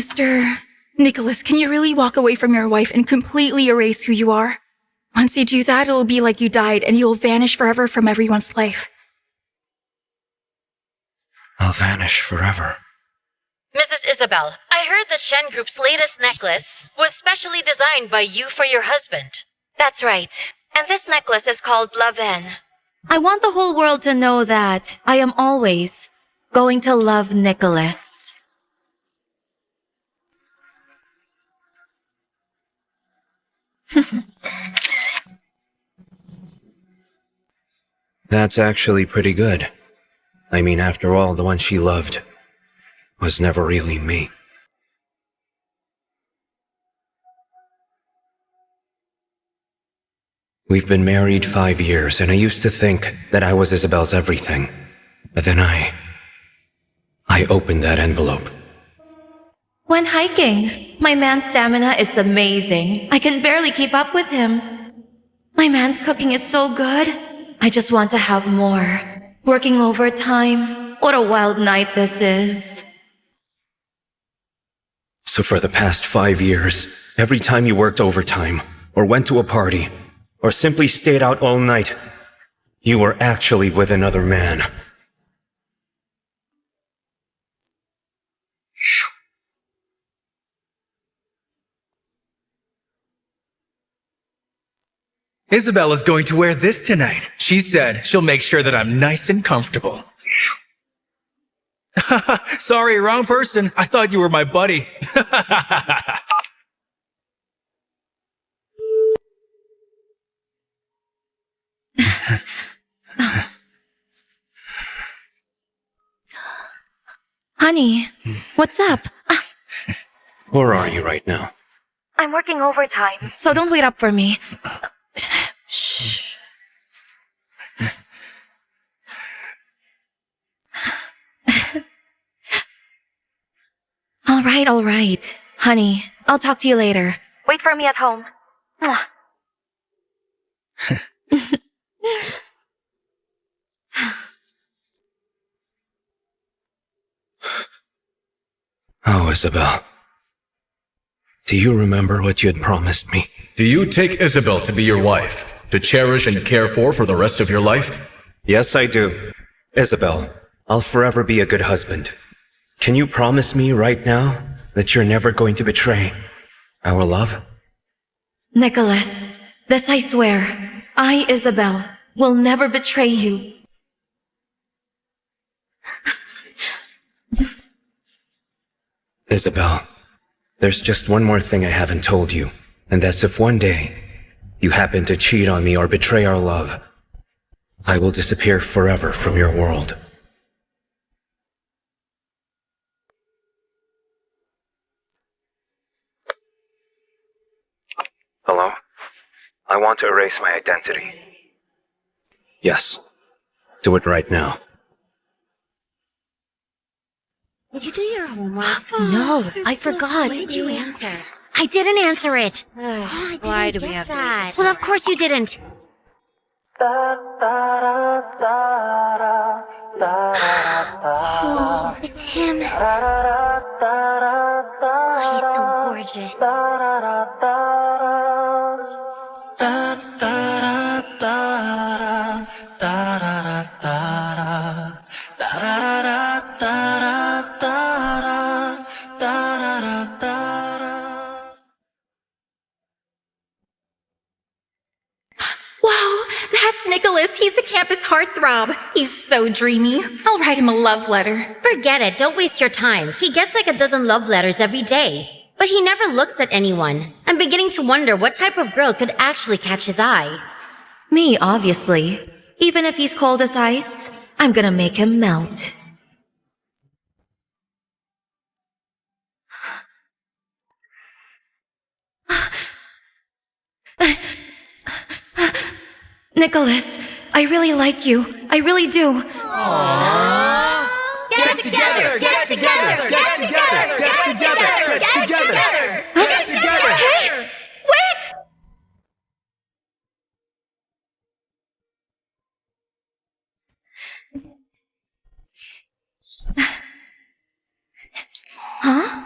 Mr. Nicholas, can you really walk away from your wife and completely erase who you are? Once you do that, it'll be like you died and you'll vanish forever from everyone's life. I'll vanish forever. Mrs. Isabelle, I heard that Shen Group's latest necklace was specially designed by you for your husband. That's right. And this necklace is called Laven. I want the whole world to know that I am always going to love Nicholas. That's actually pretty good. I mean, after all, the one she loved was never really me. We've been married 5 years, and I used to think that I was Isabelle's everything. But then I opened that envelope. When hiking, my man's stamina is amazing. I can barely keep up with him. My man's cooking is so good. I just want to have more. Working overtime. What a wild night this is. So for the past 5 years, every time you worked overtime, or went to a party, or simply stayed out all night, you were actually with another man. Isabelle is going to wear this tonight. She said she'll make sure that I'm nice and comfortable. Sorry, wrong person. I thought you were my buddy. Honey, what's up? Where are you right now? I'm working overtime, so don't wait up for me. Shh. All right. Honey, I'll talk to you later. Wait for me at home. Oh, Isabelle. Do you remember what you had promised me? Do you take Isabelle to be your wife, to cherish and care for the rest of your life? Yes, I do. Isabelle, I'll forever be a good husband. Can you promise me right now that you're never going to betray our love? Nicholas, this I swear. I, Isabelle, will never betray you. Isabelle, there's just one more thing I haven't told you, and that's if one day you happen to cheat on me or betray our love, I will disappear forever from your world. Hello? I want to erase my identity. Yes. Do it right now. Did you do your homework? No, I forgot. Why didn't you answer? I didn't answer it. Why do we have to do Well, of course you didn't. Oh, it's him. Oh, he's so gorgeous. Wow, that's Nicholas. He's the campus heartthrob. He's so dreamy. I'll write him a love letter. Forget it. Don't waste your time. He gets like a dozen love letters every day. But he never looks at anyone. I'm beginning to wonder what type of girl could actually catch his eye. Me, obviously. Even if he's cold as ice, I'm gonna make him melt. Nicholas, I really like you. I really do. Aww. Get together! Get together! Get together! Get together! Get together! Get together! Hey! Wait! Huh?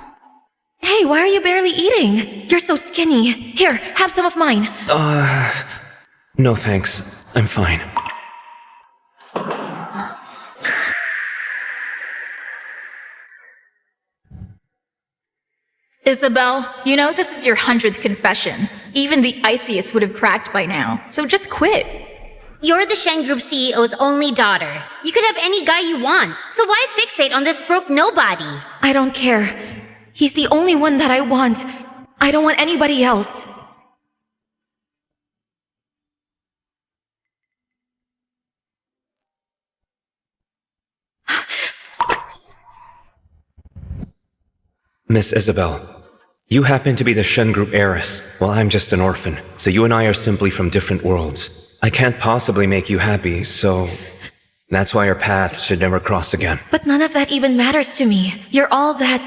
you barely eating? You're so skinny. Here, have some of mine. No thanks. I'm fine. Isabelle, you know this is your 100th confession. Even the iciest would have cracked by now, so just quit. You're the Shen Group CEO's only daughter. You could have any guy you want, so why fixate on this broke nobody? I don't care. He's the only one that I want. I don't want anybody else. Miss Isabelle, you happen to be the Shen Group heiress, while I'm just an orphan, so you and I are simply from different worlds. I can't possibly make you happy, so that's why our paths should never cross again. But none of that even matters to me. You're all that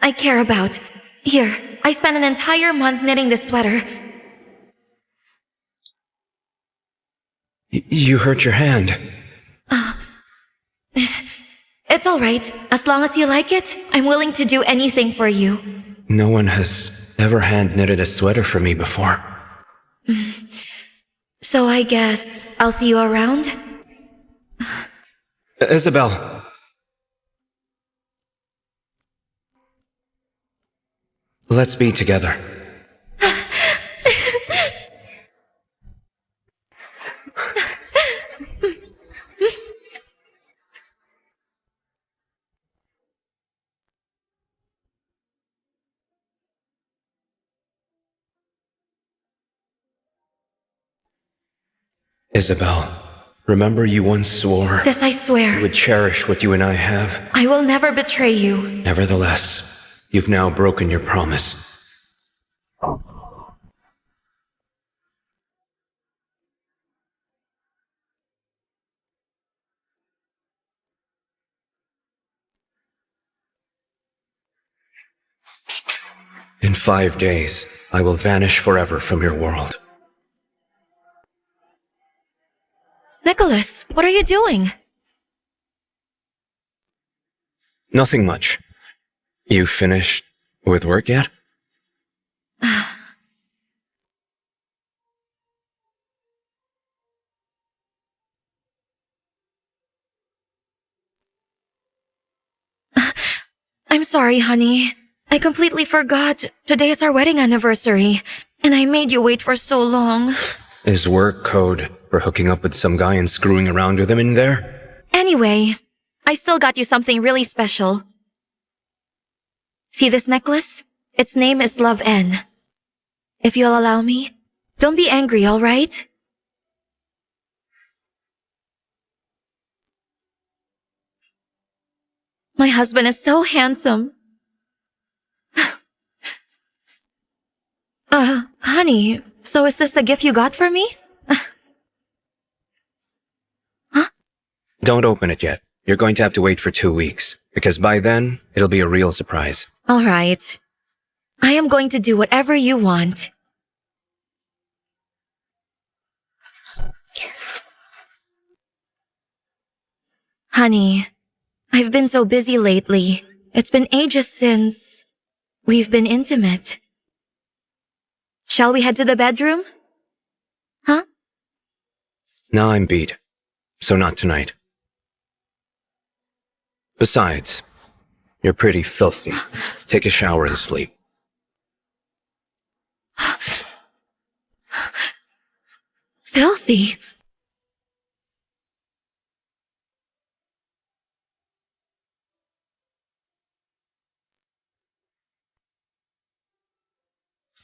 I care about. Here, I spent an entire month knitting this sweater. You hurt your hand. It's alright. As long as you like it, I'm willing to do anything for you. No one has ever hand-knitted a sweater for me before. So I guess I'll see you around? Isabelle. Let's be together. Isabelle, remember you once swore This I swear. you would cherish what you and I have. I will never betray you. Nevertheless, you've now broken your promise. In 5 days, I will vanish forever from your world. Nicholas, what are you doing? Nothing much. You finished with work yet? I'm sorry, honey. I completely forgot. Today is our wedding anniversary, and I made you wait for so long. Is work code for hooking up with some guy and screwing around with him in there? Anyway, I still got you something really special. See this necklace? Its name is Love N. If you'll allow me, don't be angry, alright? My husband is so handsome. Honey, so is this the gift you got for me? Don't open it yet. You're going to have to wait for 2 weeks, because by then, it'll be a real surprise. Alright. I am going to do whatever you want. Honey, I've been so busy lately. It's been ages since we've been intimate. Shall we head to the bedroom? Huh? Now I'm beat. So not tonight. Besides, you're pretty filthy. Take a shower and sleep. Filthy?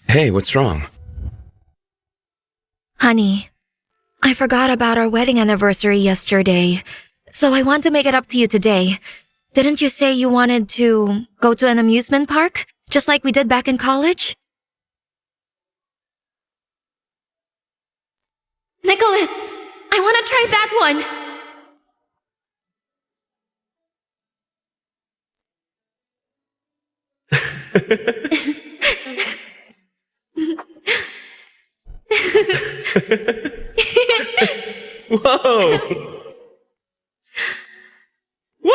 Hey, what's wrong? Honey, I forgot about our wedding anniversary yesterday, so I want to make it up to you today. Didn't you say you wanted to go to an amusement park, just like we did back in college? Nicholas, I want to try that one! Whoa! Woo!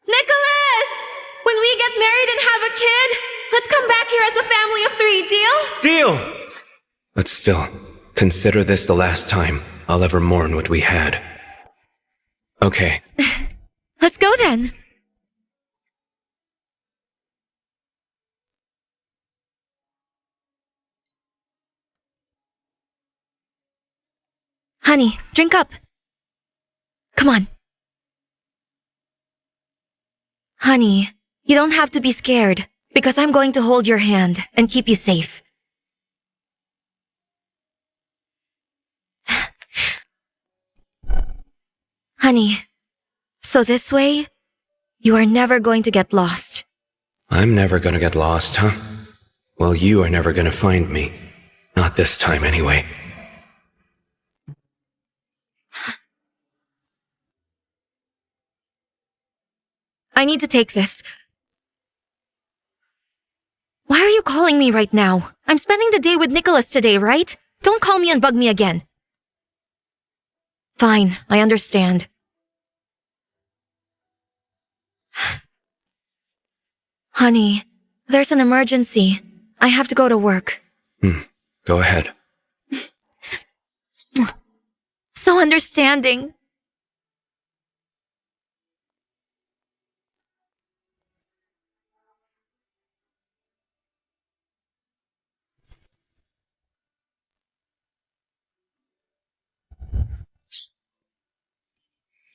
Nicholas! back here as a family of 3, deal? Deal! But still, consider this the last time I'll ever mourn what we had. Okay. Let's go then. Honey, drink up. Come on. Honey, you don't have to be scared, because I'm going to hold your hand and keep you safe. Honey, so this way, you are never going to get lost. I'm never gonna get lost, huh? Well, you are never gonna find me. Not this time, anyway. I need to take this. Why are you calling me right now? I'm spending the day with Nicholas today, right? Don't call me and bug me again. Fine, I understand. Honey, there's an emergency. I have to go to work. Go ahead. So understanding.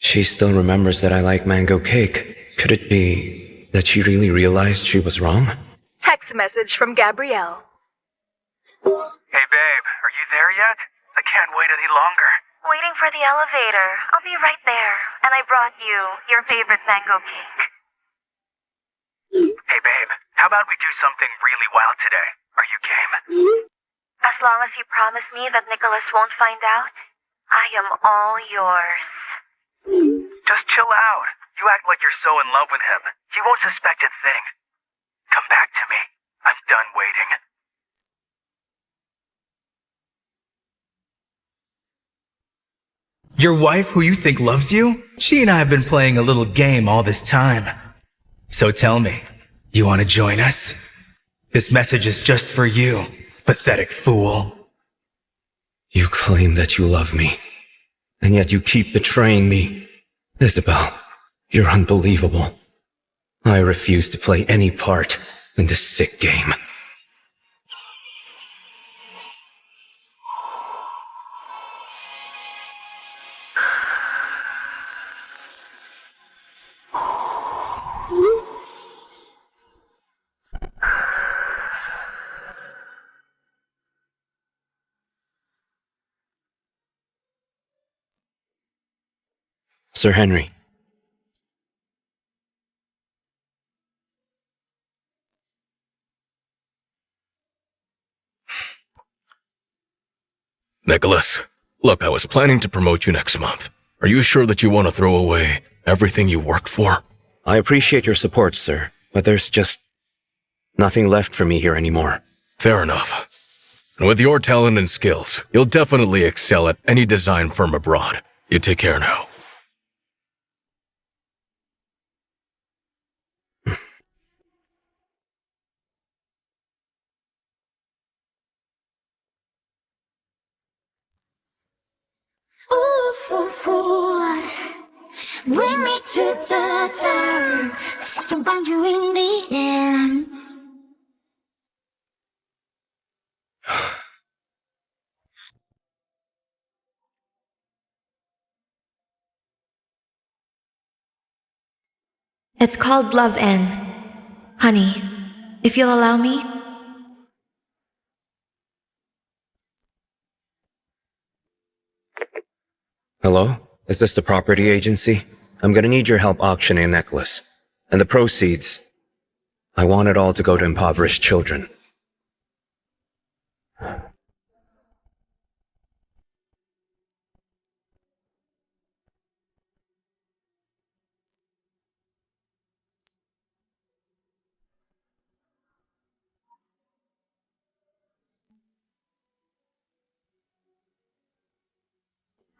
She still remembers that I like mango cake. Could it be that she really realized she was wrong? Text message from Gabrielle. Hey, babe, are you there yet? I can't wait any longer. Waiting for the elevator. I'll be right there. And I brought you your favorite mango cake. Hey, babe, how about we do something really wild today? Are you game? As long as you promise me that Nicholas won't find out, I am all yours. Just chill out. You act like you're so in love with him. He won't suspect a thing. Come back to me. I'm done waiting. Your wife, who you think loves you? She and I have been playing a little game all this time. So tell me, you want to join us? This message is just for you, pathetic fool. You claim that you love me, and yet you keep betraying me. Isabelle, you're unbelievable. I refuse to play any part in this sick game. Sir Henry. Nicholas, look, I was planning to promote you next month. Are you sure that you want to throw away everything you worked for? I appreciate your support, sir, but there's just nothing left for me here anymore. Fair enough. And with your talent and skills, you'll definitely excel at any design firm abroad. You take care now. Bring me to the dark. I can find you in the end. It's called Love N. Honey, if you'll allow me. Hello? Is this the property agency? I'm gonna need your help auctioning a necklace. And the proceeds, I want it all to go to impoverished children.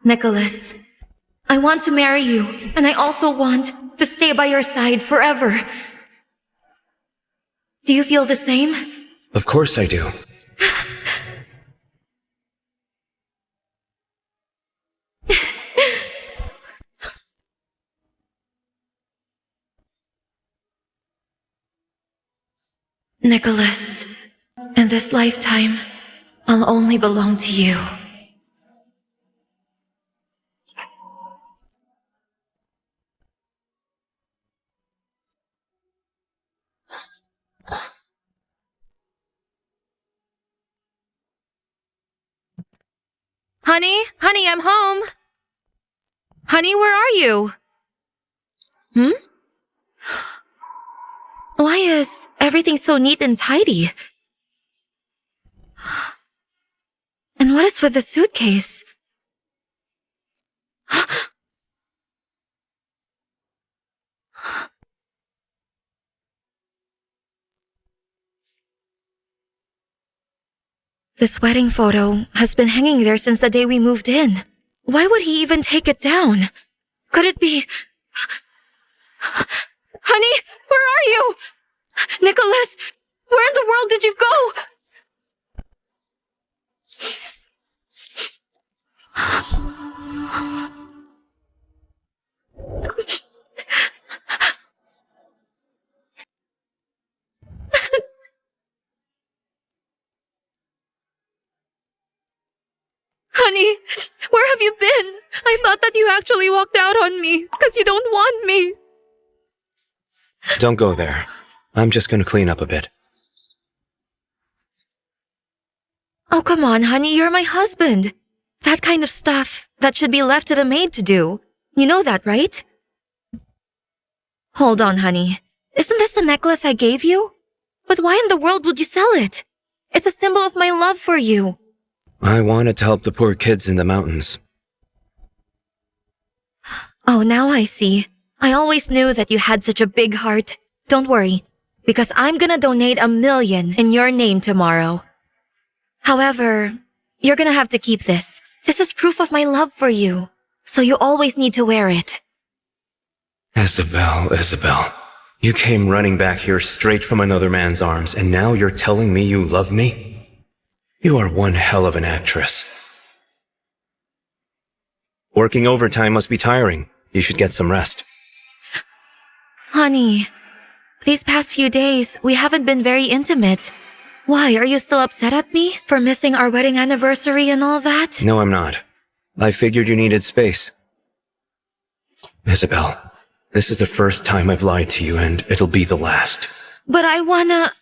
Nicholas, I want to marry you, and I also want to stay by your side forever. Do you feel the same? Of course I do. Nicholas, in this lifetime, I'll only belong to you. Honey, I'm home. Honey, where are you? Why is everything so neat and tidy? And what is with the suitcase? This wedding photo has been hanging there since the day we moved in. Why would he even take it down? Could it be... Honey, where are you? Nicholas, where in the world did you go? Honey, where have you been? I thought that you actually walked out on me because you don't want me. Don't go there. I'm just gonna clean up a bit. Oh, come on, honey, you're my husband. That kind of stuff, that should be left to the maid to do. You know that, right? Hold on, honey. Isn't this a necklace I gave you? But why in the world would you sell it? It's a symbol of my love for you. I wanted to help the poor kids in the mountains. Oh, now I see. I always knew that you had such a big heart. Don't worry, because I'm gonna donate $1 million in your name tomorrow. However, you're gonna have to keep this. This is proof of my love for you, so you always need to wear it. Isabelle. You came running back here straight from another man's arms, and now you're telling me you love me? You are one hell of an actress. Working overtime must be tiring. You should get some rest. Honey, these past few days, we haven't been very intimate. Why, are you still upset at me for missing our wedding anniversary and all that? No, I'm not. I figured you needed space. Isabelle, this is the first time I've lied to you, and it'll be the last. But I wanna...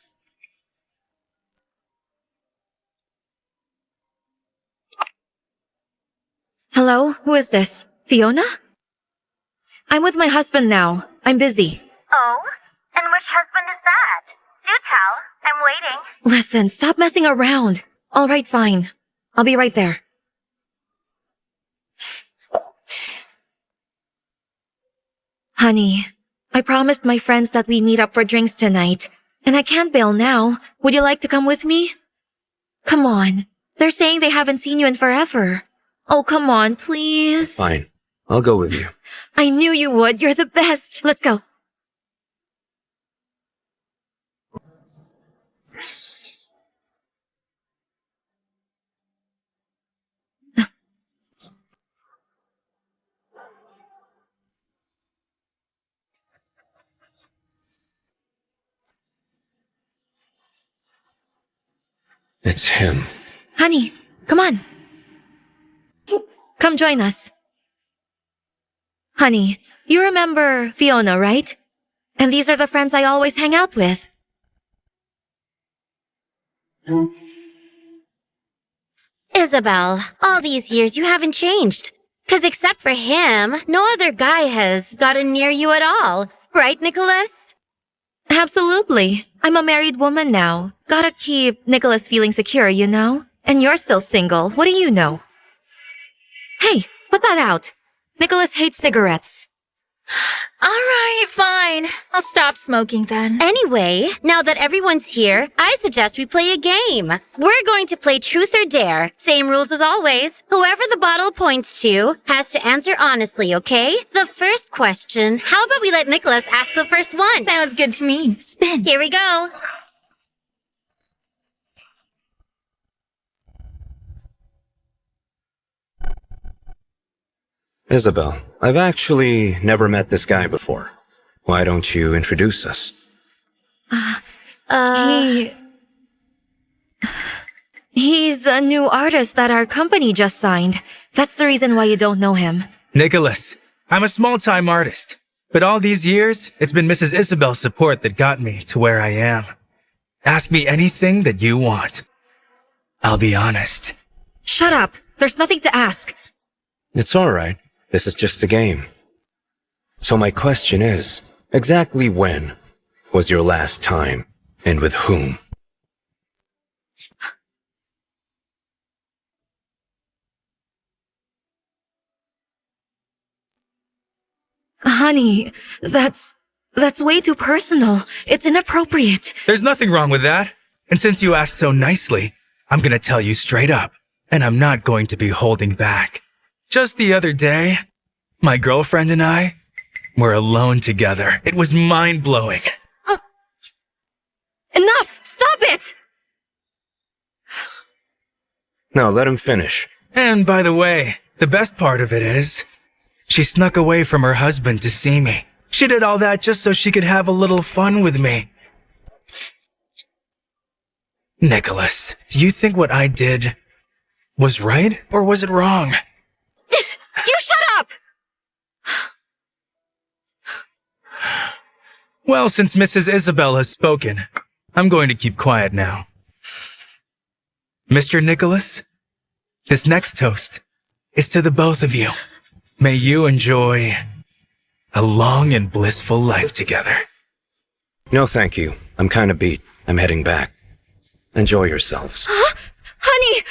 Hello? Who is this? Fiona? I'm with my husband now. I'm busy. Oh? And which husband is that? Do tell. I'm waiting. Listen, stop messing around. All right, fine. I'll be right there. Honey, I promised my friends that we'd meet up for drinks tonight, and I can't bail now. Would you like to come with me? Come on. They're saying they haven't seen you in forever. Oh, come on, please. Fine. I'll go with you. I knew you would. You're the best. Let's go. It's him. Honey, come on. Come join us. Honey, you remember Fiona, right? And these are the friends I always hang out with. Isabelle, all these years you haven't changed. 'Cause except for him, no other guy has gotten near you at all. Right, Nicholas? Absolutely. I'm a married woman now. Gotta keep Nicholas feeling secure, you know? And you're still single. What do you know? Hey, put that out. Nicholas hates cigarettes. All right, fine. I'll stop smoking then. Anyway, now that everyone's here, I suggest we play a game. We're going to play Truth or Dare. Same rules as always. Whoever the bottle points to has to answer honestly, okay? The first question, how about we let Nicholas ask the first one? Sounds good to me. Spin. Here we go. Isabelle, I've actually never met this guy before. Why don't you introduce us? He's a new artist that our company just signed. That's the reason why you don't know him. Nicholas, I'm a small-time artist. But all these years, it's been Mrs. Isabelle's support that got me to where I am. Ask me anything that you want. I'll be honest. Shut up. There's nothing to ask. It's alright. This is just a game. So my question is, exactly when was your last time, and with whom? Honey, that's way too personal. It's inappropriate. There's nothing wrong with that. And since you asked so nicely, I'm gonna tell you straight up. And I'm not going to be holding back. Just the other day, my girlfriend and I were alone together. It was mind-blowing. Enough! Stop it! No, let him finish. And by the way, the best part of it is, she snuck away from her husband to see me. She did all that just so she could have a little fun with me. Nicholas, do you think what I did was right or was it wrong? You shut up! Well, since Mrs. Isabelle has spoken, I'm going to keep quiet now. Mr. Nicholas, this next toast is to the both of you. May you enjoy a long and blissful life together. No, thank you. I'm kinda beat. I'm heading back. Enjoy yourselves. Honey!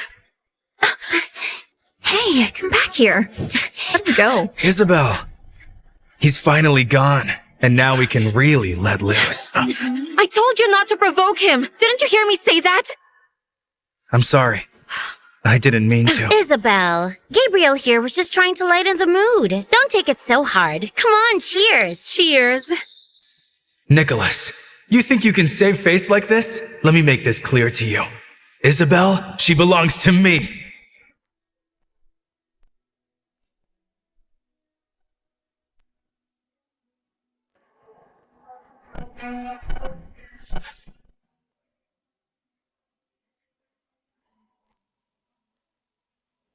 Hey, come back here. Let him go. Isabelle, he's finally gone, and now we can really let loose. I told you not to provoke him. Didn't you hear me say that? I'm sorry. I didn't mean to. Isabelle, Gabriel here was just trying to lighten the mood. Don't take it so hard. Come on, cheers. Cheers. Nicholas, you think you can save face like this? Let me make this clear to you. Isabelle, she belongs to me.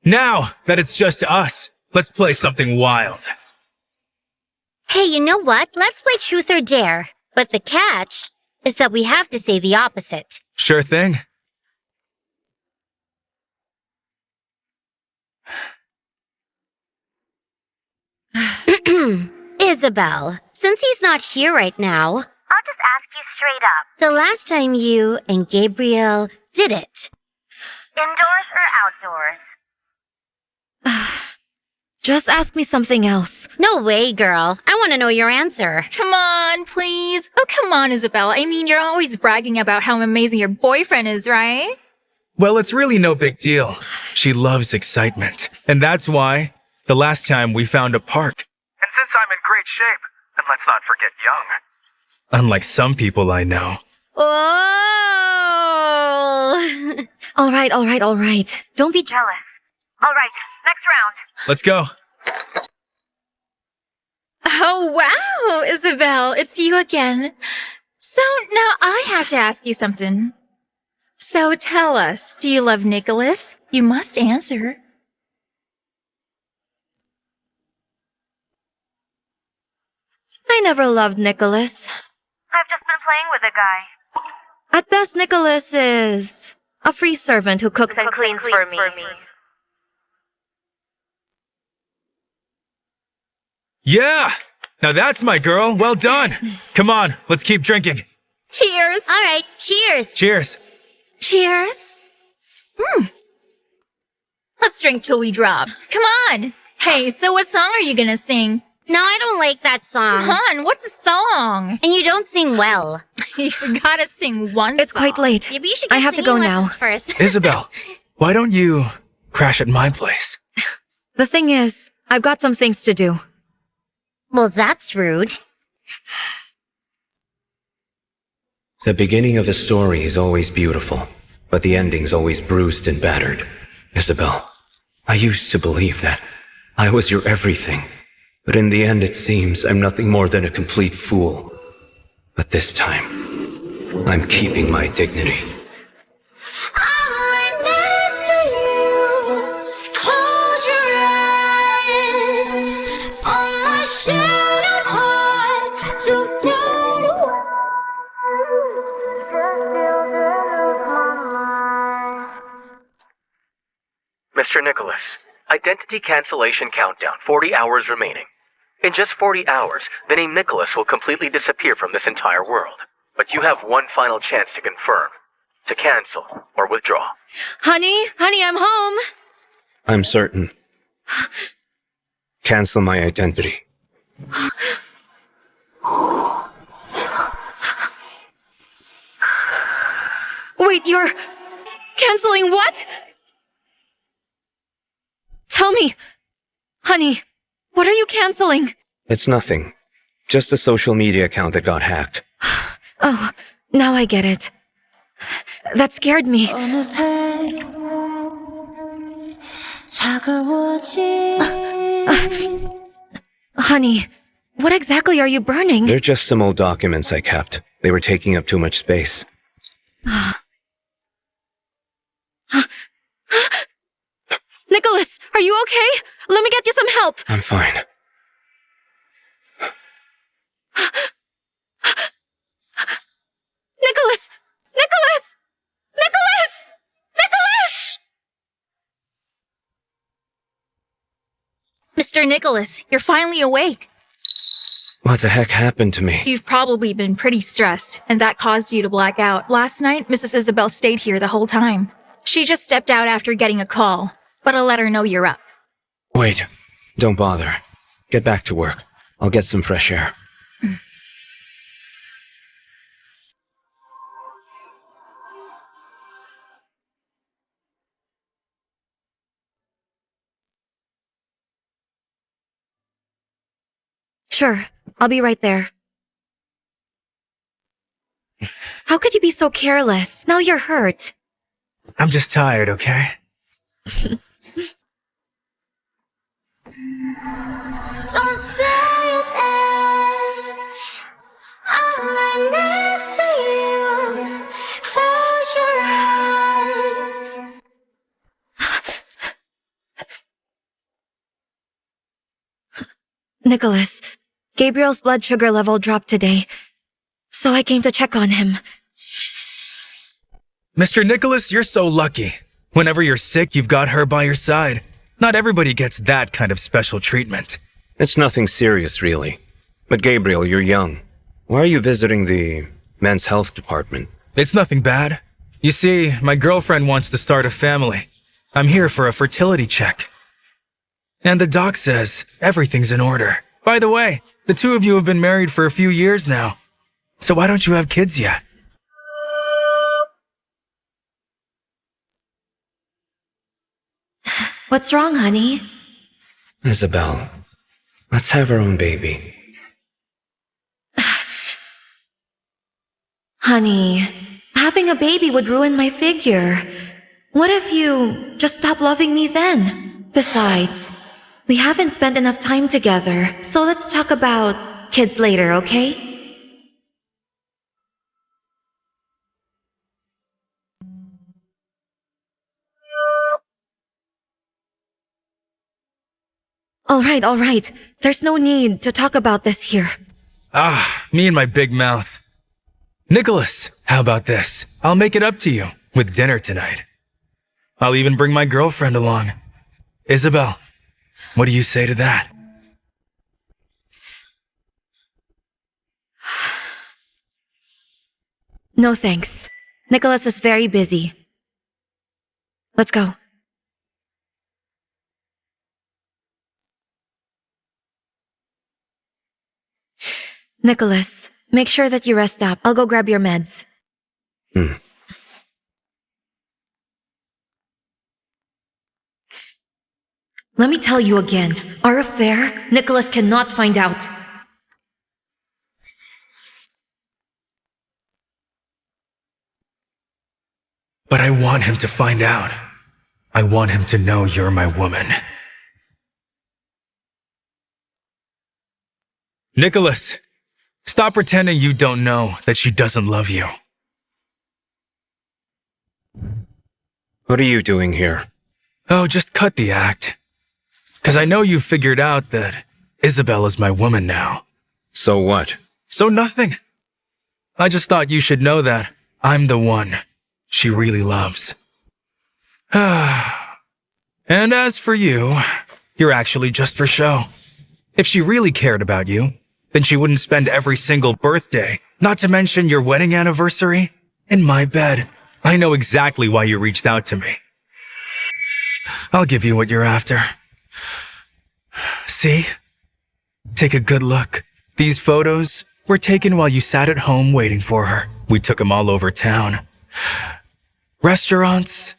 Now that it's just us, let's play something wild. Hey, you know what? Let's play Truth or Dare. But the catch is that we have to say the opposite. Sure thing. Isabelle, since he's not here right now, I'll just ask you straight up. the last time you and Gabriel did it, Indoors or outdoors? Just ask me something else. no way, girl. I want to know your answer. Come on, please. Oh, come on, Isabelle. I mean, you're always bragging about how amazing your boyfriend is, right? Well, it's really no big deal. She loves excitement. And that's why, the last time we found a park. And since I'm in great shape, and let's not forget young. Unlike some people I know. Oh! All right. Don't be Jealous. All right, next round. Let's go. Oh, wow, Isabelle, it's you again. So now I have to ask you something. So tell us, do you love Nicholas? You must answer. I never loved Nicholas. I've just been playing with a guy. At best, Nicholas is a free servant who cooks And cleans for me. Yeah! Now that's my girl. Well done. Come on, let's keep drinking. Cheers. All right, cheers. Cheers. Cheers. Let's drink till we drop. Come on. Hey, so what song are you gonna sing? No, I don't like that song. Come on, what's the song? And you don't sing well. You gotta sing one It's song. quite late. Maybe you should I get have to singing go now. lessons first. Isabelle, why don't you crash at my place? The thing is, I've got some things to do. Well, that's rude. The beginning of a story is always beautiful, but the ending's always bruised and battered. Isabelle, I used to believe that I was your everything. But in the end, it seems I'm nothing more than a complete fool. But this time, I'm keeping my dignity. I'm right next to you. Close your eyes. On my shattered heart to fade away. Mr. Nicholas, identity cancellation countdown, 40 hours remaining. In just 40 hours, the name Nicholas will completely disappear from this entire world. But you have one final chance to confirm, to cancel, or withdraw. Honey, I'm home. I'm certain. Cancel my identity. Wait, you're canceling what? Tell me. Honey, what are you canceling? It's nothing. Just a social media account that got hacked. Oh, now I get it. That scared me. Honey, what exactly are you burning? They're just some old documents I kept. They were taking up too much space. Nicholas, are you okay? Let me get you some help. I'm fine. Nicholas! Nicholas! Nicholas! Nicholas! Mr. Nicholas, you're finally awake. What the heck happened to me? You've probably been pretty stressed, and that caused you to black out. Last night, Mrs. Isabelle stayed here the whole time. She just stepped out after getting a call, but I'll let her know you're up. Wait, don't bother. Get back to work. I'll get some fresh air. Sure, I'll be right there. How could you be so careless? Now you're hurt. I'm just tired, okay? Don't say it there. I'm right next to you. Close your eyes. Nicholas, Gabriel's blood sugar level dropped today, so I came to check on him. Mr. Nicholas, you're so lucky. Whenever you're sick, you've got her by your side. Not everybody gets that kind of special treatment. It's nothing serious, really. But Gabriel, you're young. Why are you visiting the men's health department? It's nothing bad. You see, my girlfriend wants to start a family. I'm here for a fertility check. And the doc says everything's in order. By the way, the two of you have been married for a few years now. So why don't you have kids yet? What's wrong, honey? Isabelle, let's have our own baby. Honey, having a baby would ruin my figure. What if you just stop loving me then? Besides, we haven't spent enough time together, so let's talk about kids later, okay? All right. There's no need to talk about this here. Me and my big mouth. Nicholas, how about this? I'll make it up to you with dinner tonight. I'll even bring my girlfriend along. Isabelle, what do you say to that? No thanks. Nicholas is very busy. Let's go. Nicholas, make sure that you rest up. I'll go grab your meds. Let me tell you again. Our affair, Nicholas cannot find out. But I want him to find out. I want him to know you're my woman. Nicholas, stop pretending you don't know that she doesn't love you. What are you doing here? Oh, just cut the act. 'Cause I know you figured out that Isabelle is my woman now. So what? So nothing. I just thought you should know that I'm the one she really loves. And as for you, you're actually just for show. If she really cared about you, then she wouldn't spend every single birthday, not to mention your wedding anniversary, in my bed. I know exactly why you reached out to me. I'll give you what you're after. See? Take a good look. These photos were taken while you sat at home waiting for her. We took them all over town. Restaurants,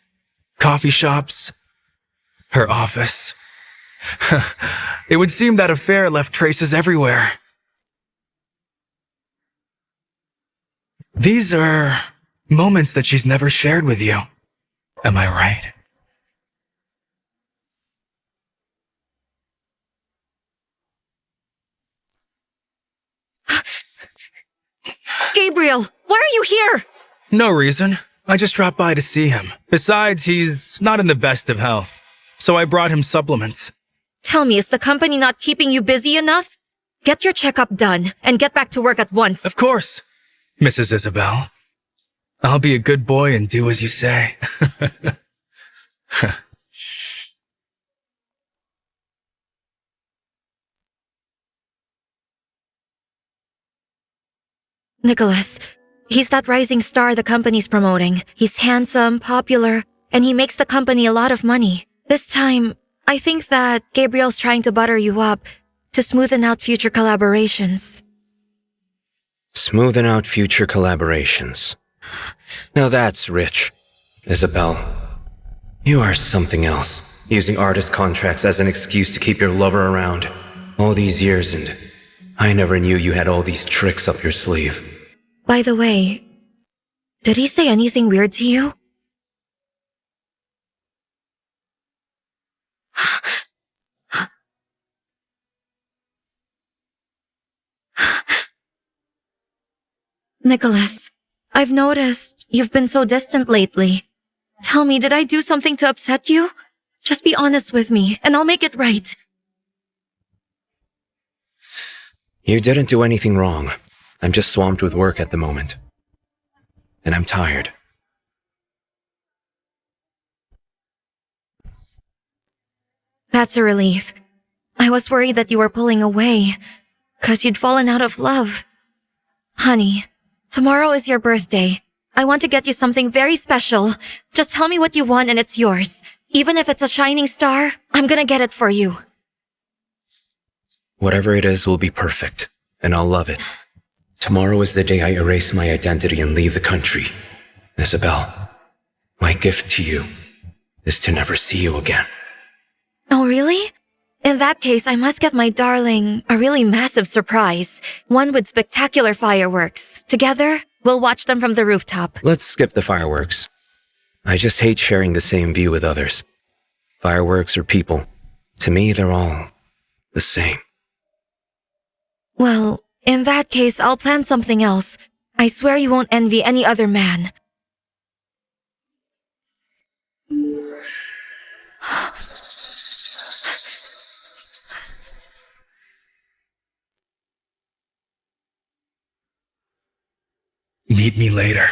coffee shops, her office. It would seem that affair left traces everywhere. These are moments that she's never shared with you. Am I right? Gabriel, why are you here? No reason. I just dropped by to see him. Besides, he's not in the best of health. So I brought him supplements. Tell me, is the company not keeping you busy enough? Get your checkup done and get back to work at once. Of course, Mrs. Isabelle. I'll be a good boy and do as you say. Nicholas, he's that rising star the company's promoting. He's handsome, popular, and he makes the company a lot of money. This time, I think that Gabriel's trying to butter you up to smoothen out future collaborations. Smoothing out future collaborations. Now that's rich. Isabelle, you are something else. Using artist contracts as an excuse to keep your lover around. All these years, and I never knew you had all these tricks up your sleeve. By the way, did he say anything weird to you? Nicholas, I've noticed you've been so distant lately. Tell me, did I do something to upset you? Just be honest with me, and I'll make it right. You didn't do anything wrong. I'm just swamped with work at the moment. And I'm tired. That's a relief. I was worried that you were pulling away, 'cause you'd fallen out of love. Honey, tomorrow is your birthday. I want to get you something very special. Just tell me what you want and it's yours. Even if it's a shining star, I'm gonna get it for you. Whatever it is will be perfect, and I'll love it. Tomorrow is the day I erase my identity and leave the country. Isabelle, my gift to you is to never see you again. Oh, really? In that case, I must get my darling a really massive surprise. One with spectacular fireworks. Together, we'll watch them from the rooftop. Let's skip the fireworks. I just hate sharing the same view with others. Fireworks or people, to me they're all the same. Well, in that case, I'll plan something else. I swear you won't envy any other man. Meet me later.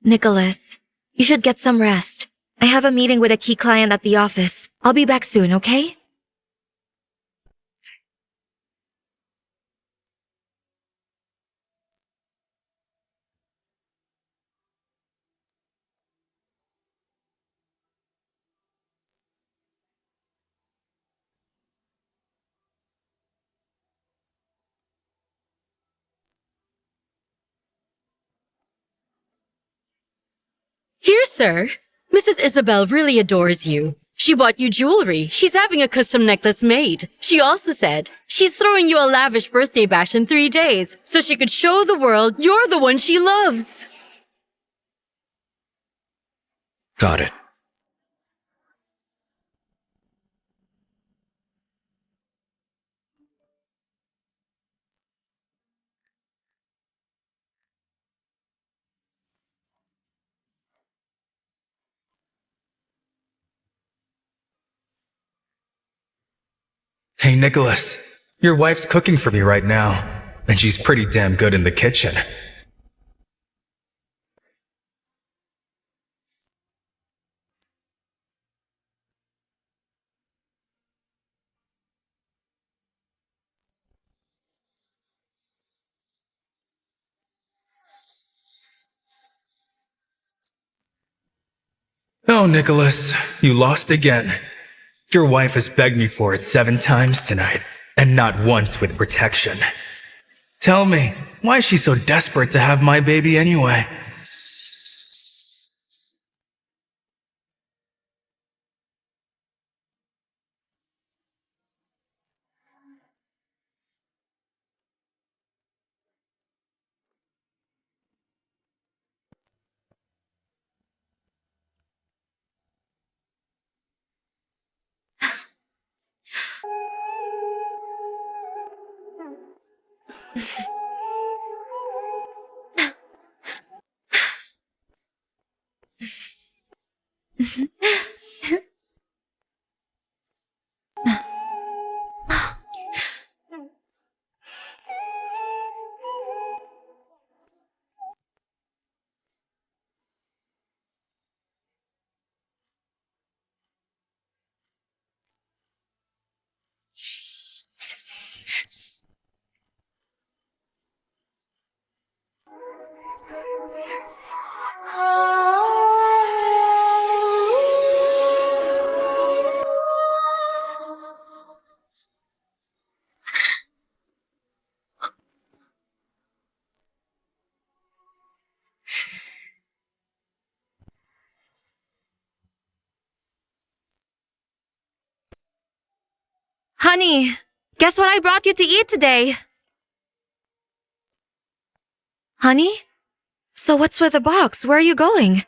Nicholas, you should get some rest. I have a meeting with a key client at the office. I'll be back soon, okay? sir. Mrs. Isabelle really adores you. She bought you jewelry. She's having a custom necklace made. She also said she's throwing you a lavish birthday bash in 3 days so she could show the world you're the one she loves. Got it. Hey, Nicholas. Your wife's cooking for me right now, and she's pretty damn good in the kitchen. Oh, Nicholas, you lost again. Your wife has begged me for it 7 times tonight, and not once with protection. Tell me, why is she so desperate to have my baby anyway? Honey, guess what I brought you to eat today? Honey? So what's with the box? Where are you going?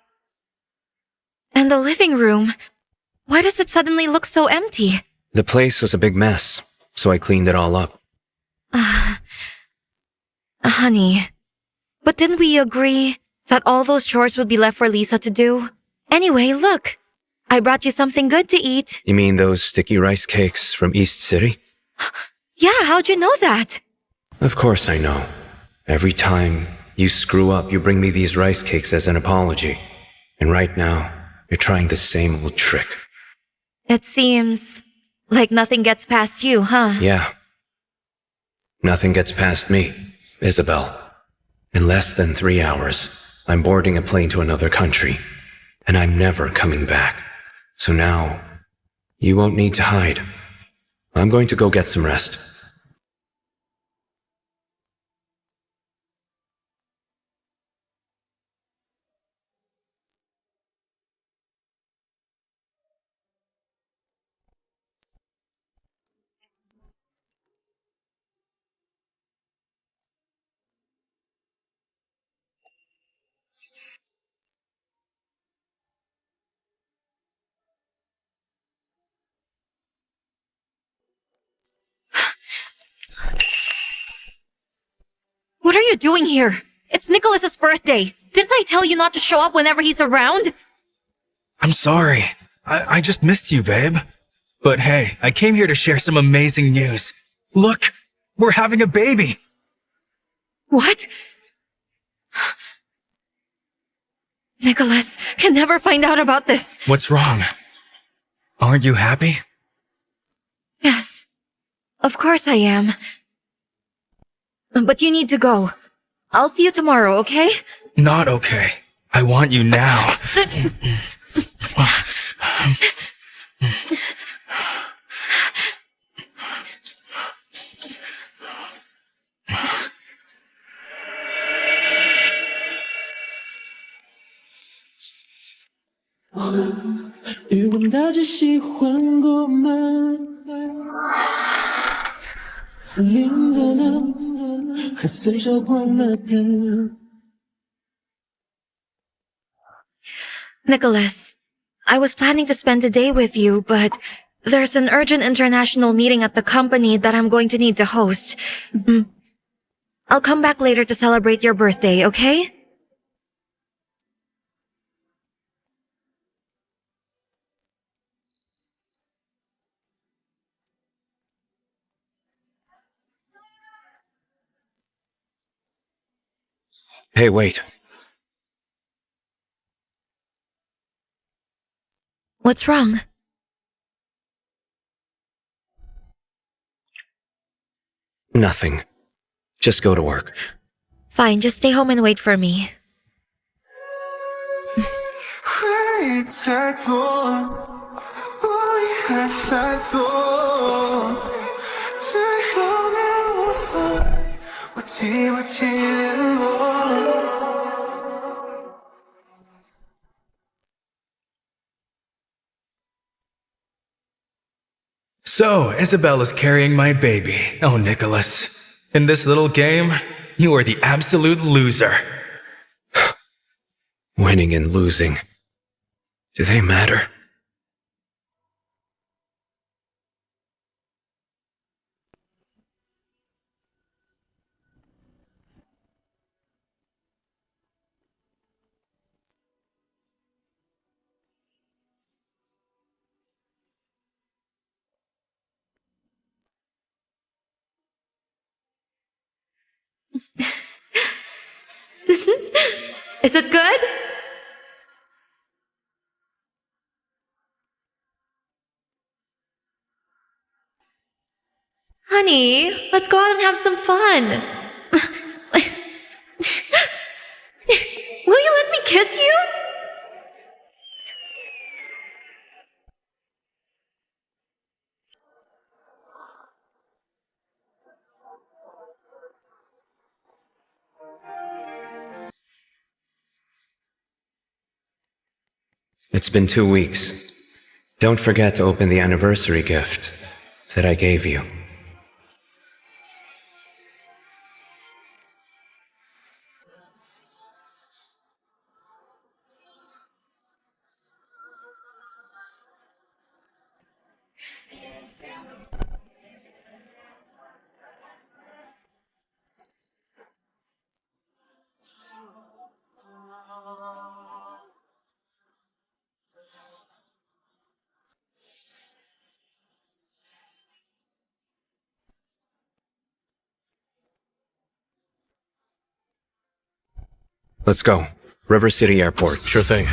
And the living room. Why does it suddenly look so empty? The place was a big mess, so I cleaned it all up. Honey, but didn't we agree that all those chores would be left for Lisa to do? Anyway, look. I brought you something good to eat. You mean those sticky rice cakes from East City? Yeah, how'd you know that? Of course I know. Every time you screw up, you bring me these rice cakes as an apology. And right now, you're trying the same old trick. It seems like nothing gets past you, huh? Yeah. Nothing gets past me, Isabelle. In less than 3 hours, I'm boarding a plane to another country. And I'm never coming back. So now, you won't need to hide. I'm going to go get some rest. What are you doing here? It's Nicholas's birthday. Didn't I tell you not to show up whenever he's around? I'm sorry. I just missed you, babe. But hey, I came here to share some amazing news. Look, we're having a baby. What? Nicholas can never find out about this. What's wrong? Aren't you happy? Yes, of course I am. But you need to go. I'll see you tomorrow, okay? Not okay. I want you now. 们大致喜欢过吗？临走呢，还随手关了灯。 Nicholas, I was planning to spend a day with you, but there's an urgent international meeting at the company that I'm going to need to host. I'll come back later to celebrate your birthday, okay? Hey, wait. What's wrong? Nothing. Just go to work. Fine, just stay home and wait for me. 回忆太多，无意还在做，最后面无所谓，我替联络。 So, Isabelle is carrying my baby. Oh, Nicholas. In this little game, you are the absolute loser. Winning and losing. Do they matter? Is it good? Honey, let's go out and have some fun. Will you let me kiss you? It's been 2 weeks. Don't forget to open the anniversary gift that I gave you. Let's go. River City Airport. Sure thing.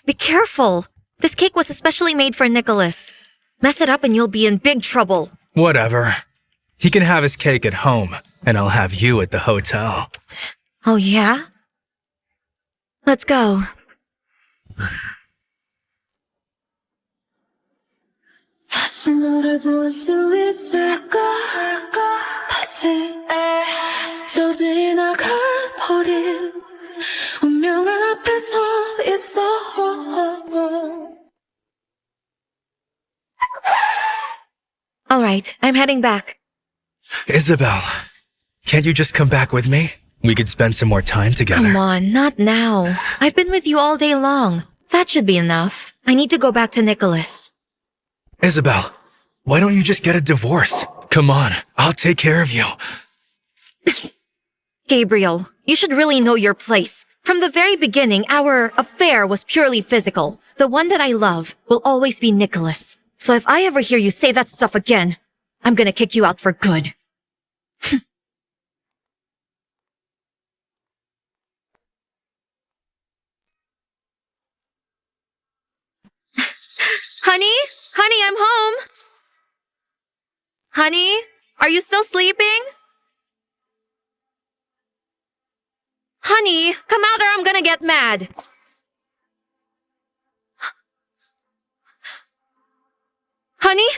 Be careful. This cake was especially made for Nicholas. Mess it up and you'll be in big trouble. Whatever. He can have his cake at home, and I'll have you at the hotel. Oh, yeah? Let's go. 다시 너를 볼 수 있을까? 다시 스쳐 지나가버린 운명 앞에 서 있어. All right, I'm heading back. Isabelle, can't you just come back with me? We could spend some more time together. Come on, not now. I've been with you all day long. That should be enough. I need to go back to Nicholas. Isabelle, why don't you just get a divorce? Come on, I'll take care of you. Gabriel, you should really know your place. From the very beginning, our affair was purely physical. The one that I love will always be Nicholas. So if I ever hear you say that stuff again, I'm gonna kick you out for good. Honey? Honey, I'm home. Honey, are you still sleeping? Honey, come out or I'm gonna get mad. Honey?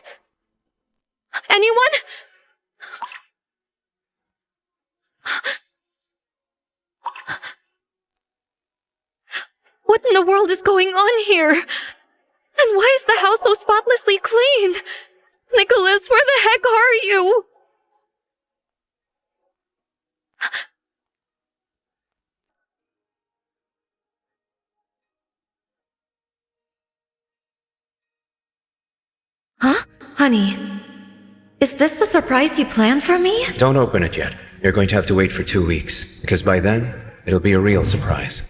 Anyone? What in the world is going on here? And why is the house so spotlessly clean? Nicholas, where the heck are you? Huh? Honey, is this the surprise you planned for me? Don't open it yet. You're going to have to wait for 2 weeks, because by then, it'll be a real surprise.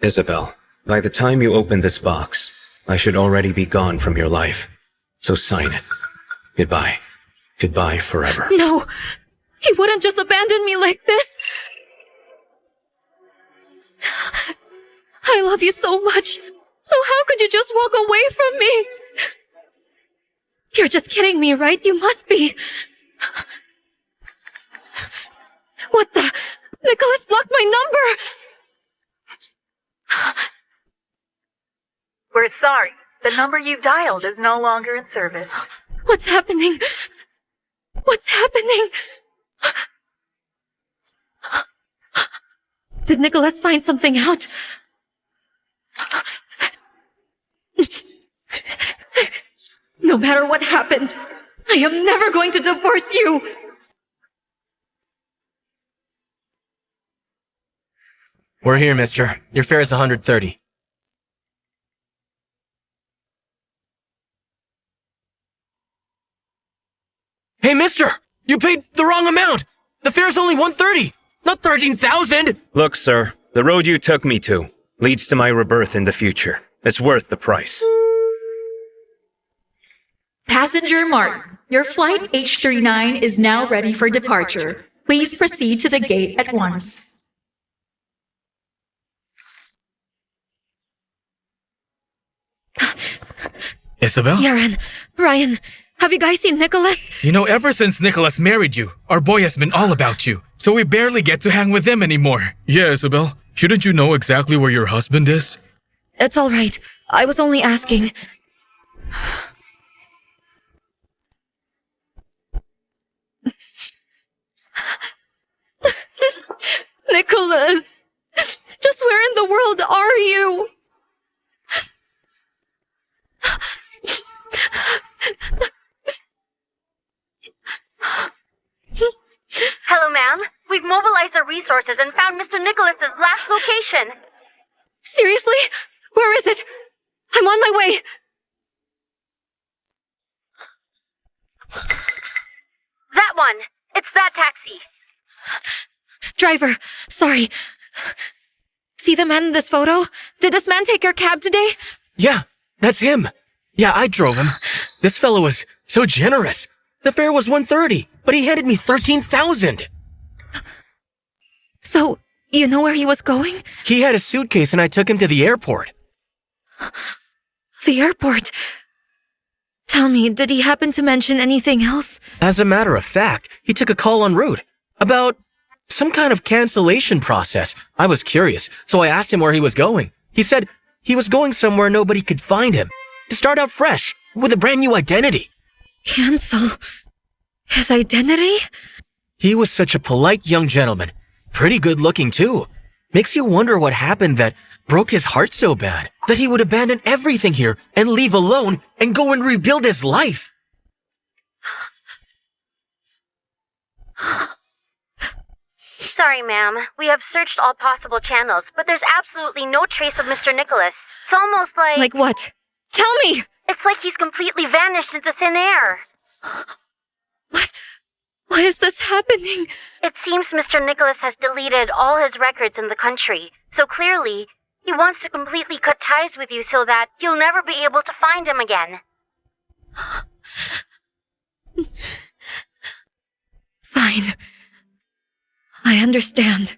Isabelle, by the time you open this box, I should already be gone from your life. So sign it. Goodbye. Goodbye forever. No! He wouldn't just abandon me like this! I love you so much! So how could you just walk away from me? You're just kidding me, right? You must be! What the? Nicholas blocked my number! We're sorry. The number you dialed is no longer in service. What's happening? What's happening? Did Nicholas find something out? No matter what happens, I am never going to divorce you! We're here, mister. Your fare is 130. Hey, mister! You paid the wrong amount! The fare's only 130, not 13,000! Look, sir, the road you took me to leads to my rebirth in the future. It's worth the price. Passenger Martin, your flight H39 is now ready for departure. Please proceed to the gate at once. Isabelle? Yaren, Ryan, have you guys seen Nicholas? You know, ever since Nicholas married you, our boy has been all about you. So we barely get to hang with him anymore. Yeah, Isabelle. Shouldn't you know exactly where your husband is? It's all right. I was only asking. Nicholas! Just where in the world are you? Hello, ma'am. We've mobilized our resources and found Mr. Nicholas's last location. Seriously? Where is it? I'm on my way. That one. It's that taxi. Driver, sorry. See the man in this photo? Did this man take your cab today? Yeah, that's him. Yeah, I drove him. This fellow was so generous. The fare was 130, but he handed me 13,000. So, you know where he was going? He had a suitcase and I took him to the airport. The airport? Tell me, did he happen to mention anything else? As a matter of fact, he took a call en route about some kind of cancellation process. I was curious, so I asked him where he was going. He said he was going somewhere nobody could find him, to start out fresh, with a brand new identity. Cancel his identity? He was such a polite young gentleman. Pretty good looking too. Makes you wonder what happened that broke his heart so bad that he would abandon everything here and leave alone and go and rebuild his life. Sorry, ma'am. We have searched all possible channels, but there's absolutely no trace of Mr. Nicholas. It's almost like... Like what? Tell me! It's like he's completely vanished into thin air. What? Why is this happening? It seems Mr. Nicholas has deleted all his records in the country, so clearly, he wants to completely cut ties with you so that you'll never be able to find him again. fine. I understand.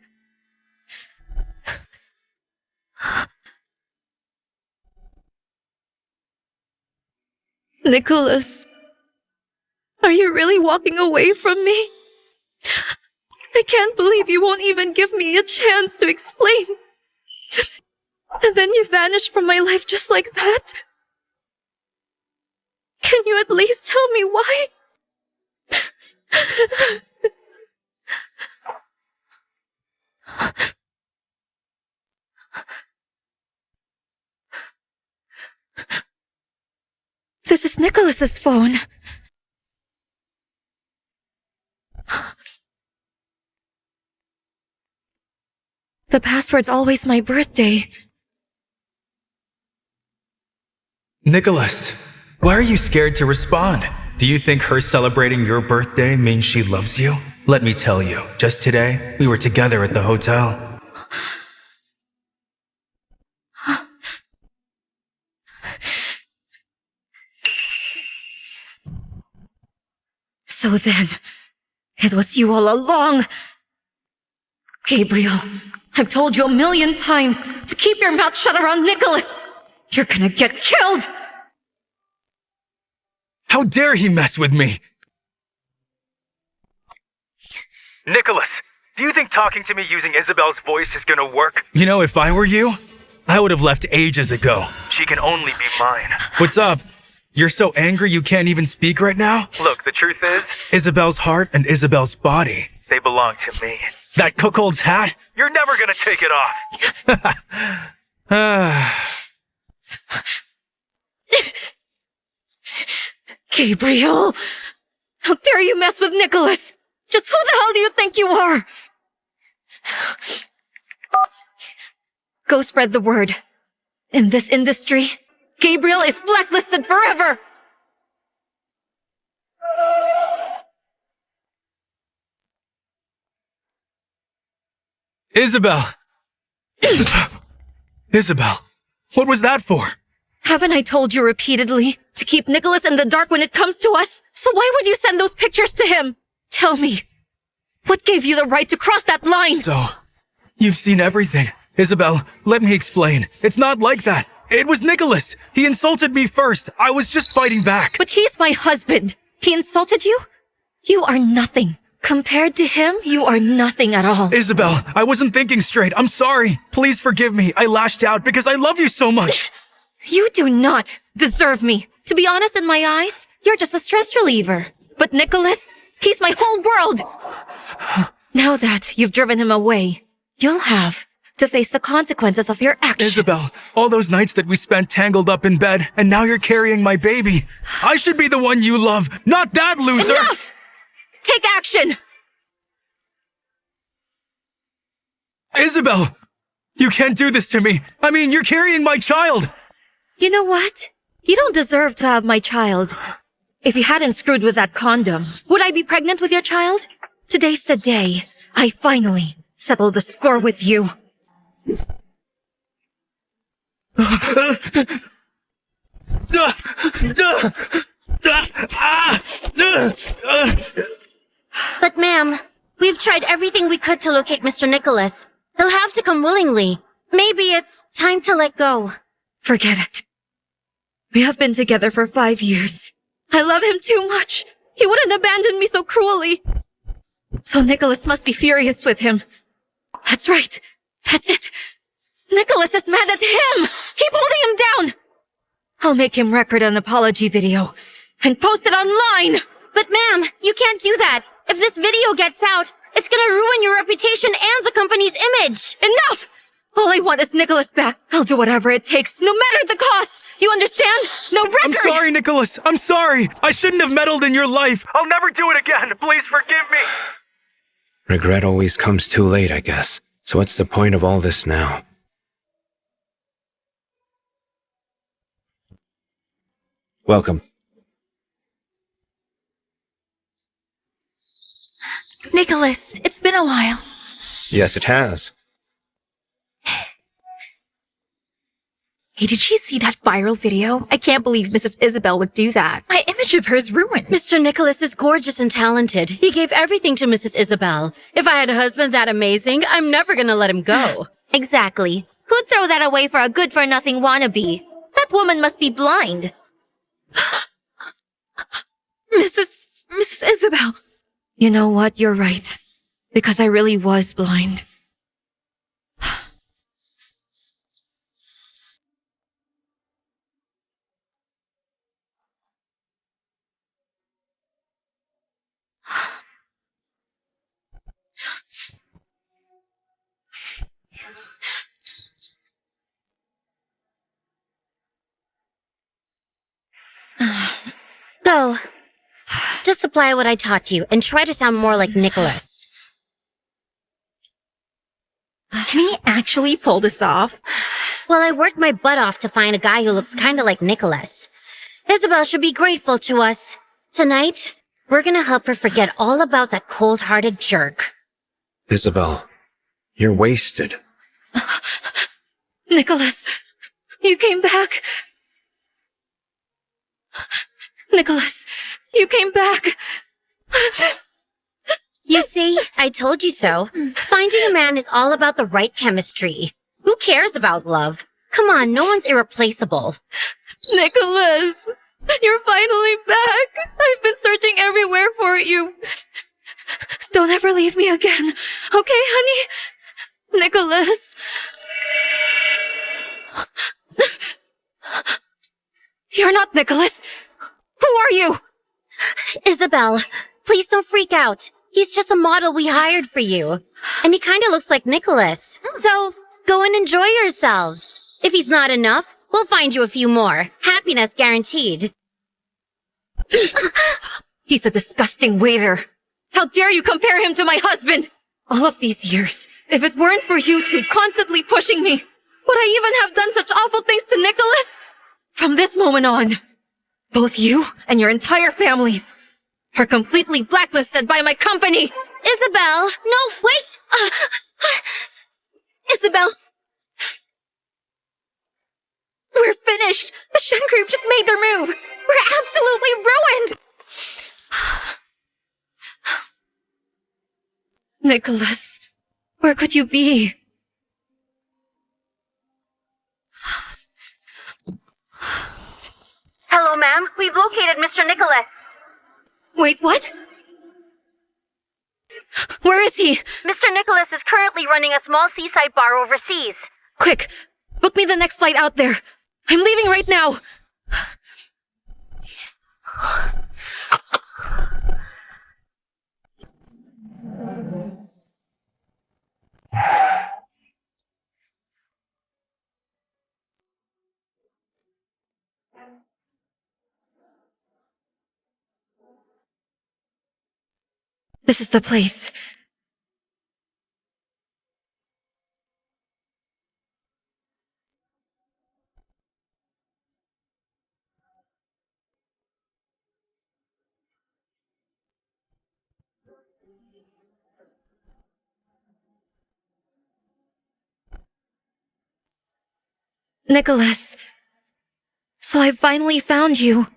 Nicholas, are you really walking away from me? I can't believe you won't even give me a chance to explain. And then you vanished from my life just like that. Can you at least tell me why? This is Nicholas's phone. The password's always my birthday. Nicholas, why are you scared to respond? Do you think her celebrating your birthday means she loves you? Let me tell you, just today, we were together at the hotel. So then, it was you all along. Gabriel, I've told you 1,000,000 times to keep your mouth shut around Nicholas. You're gonna get killed. How dare he mess with me? Nicholas, do you think talking to me using Isabelle's voice is gonna work? You know, if I were you, I would have left ages ago. She can only be mine. What's up? You're so angry you can't even speak right now? Look, the truth is, Isabelle's heart and Isabelle's body. they belong to me. That cuckold's hat? You're never gonna take it off. Gabriel! How dare you mess with Nicholas? Just who the hell do you think you are? Go spread the word. In this industry, Gabriel is blacklisted forever! Isabelle! Isabelle, what was that for? Haven't I told you repeatedly to keep Nicholas in the dark when it comes to us? So why would you send those pictures to him? Tell me, what gave you the right to cross that line? So, you've seen everything. Isabelle, let me explain. It's not like that. It was Nicholas. He insulted me first. I was just fighting back. But he's my husband. He insulted you? You are nothing. Compared to him, you are nothing at all. Isabelle, I wasn't thinking straight. I'm sorry. Please forgive me. I lashed out because I love you so much. You do not deserve me. To be honest, in my eyes, you're just a stress reliever. But Nicholas, he's my whole world. Now that you've driven him away, you'll have to face the consequences of your actions. Isabelle, all those nights that we spent tangled up in bed, and now you're carrying my baby. I should be the one you love, not that loser. Enough! Take action! Isabelle, you can't do this to me. I mean, you're carrying my child. You know what? You don't deserve to have my child. If you hadn't screwed with that condom, would I be pregnant with your child? Today's the day I finally settle the score with you. But ma'am, we've tried everything we could to locate Mr. Nicholas. He'll have to come willingly. Maybe it's time to let go. Forget it. We have been together for 5 years. I love him too much. He wouldn't abandon me so cruelly. So Nicholas must be furious with him. That's right. That's it. Nicholas is mad at him. Keep holding him down. I'll make him record an apology video and post it online. But ma'am, you can't do that. If this video gets out, it's gonna ruin your reputation and the company's image. Enough! All I want is Nicholas back. I'll do whatever it takes, no matter the cost. You understand? No record! I'm sorry, Nicholas. I'm sorry. I shouldn't have meddled in your life. I'll never do it again. Please forgive me. Regret always comes too late, I guess. So what's the point of all this now? Welcome. Nicholas, it's been a while. Yes, it has. Hey, did she see that viral video? I can't believe Mrs. Isabelle would do that. My image of her is ruined. Mr. Nicholas is gorgeous and talented. He gave everything to Mrs. Isabelle. If I had a husband that amazing, I'm never gonna let him go. Exactly. Who'd throw that away for a good-for-nothing wannabe? That woman must be blind. Mrs. Isabelle. You know what? You're right. Because I really was blind. Go. Just apply what I taught you and try to sound more like Nicholas. Can he actually pull this off? Well, I worked my butt off to find a guy who looks kinda like Nicholas. Isabelle should be grateful to us. Tonight, we're gonna help her forget all about that cold-hearted jerk. Isabelle, you're wasted. Nicholas, you came back. Nicholas, you came back. You see, I told you so. Finding a man is all about the right chemistry. Who cares about love? Come on, no one's irreplaceable. Nicholas, you're finally back. I've been searching everywhere for you. Don't ever leave me again. Okay, honey? Nicholas. You're not Nicholas. Who are you? Isabelle, please don't freak out. He's just a model we hired for you. And he kinda looks like Nicholas. So, go and enjoy yourselves. If he's not enough, we'll find you a few more. Happiness guaranteed. He's a disgusting waiter. How dare you compare him to my husband? All of these years, if it weren't for you two constantly pushing me, would I even have done such awful things to Nicholas? From this moment on, both you and your entire families are completely blacklisted by my company. Isabelle, no, wait! Isabelle! We're finished! The Shen group just made their move! We're absolutely ruined! Nicholas, where could you be? Hello, ma'am. We've located Mr. Nicholas. Wait, what? Where is he? Mr. Nicholas is currently running a small seaside bar overseas. Quick, book me the next flight out there. I'm leaving right now. This is the place. Nicholas, so I finally found you.